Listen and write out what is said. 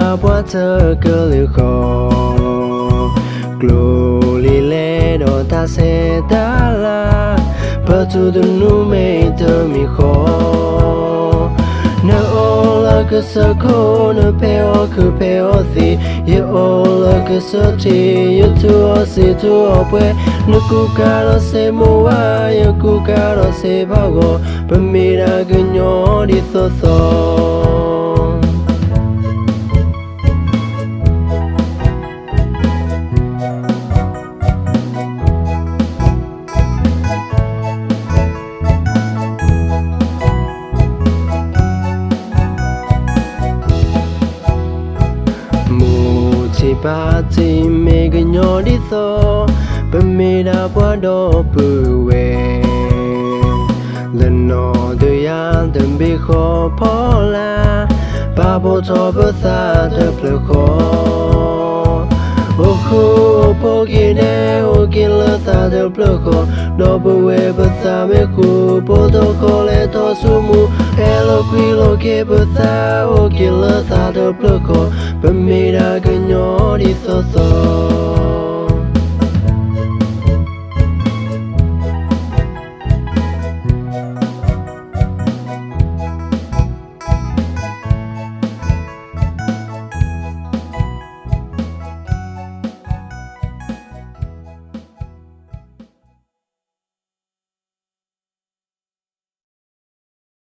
đã qua thơ cơ liều khó glu li lệ đó ta sẽ ta là bờ tu đừng nu mê thơ mi khó nơ ô là cơ sở khô nơ pe ô thì ye ô là cơ sở thì ye tu ô si tu ô bê nơ cu ca đó sẽ mua à ye cu ca đó sẽ bao gồm bên mi đã cứ nhỏ đi so so chỉ ba chỉ mấy cái nhỏ đi so bên mi đã qua đó bự về lần nọ từ yan từ bi khó bỏ la ba bộ cho bớt xa thật là khó ô khu ô kia nè ô kia lơ xa thật là khó nó bự về bớt xa mấy khu bộ tô khó lẽ to su mu hello quy lo kia bớt xa ô kia lơ xa thật là khó bên mi đã cứ nhỏ đi so so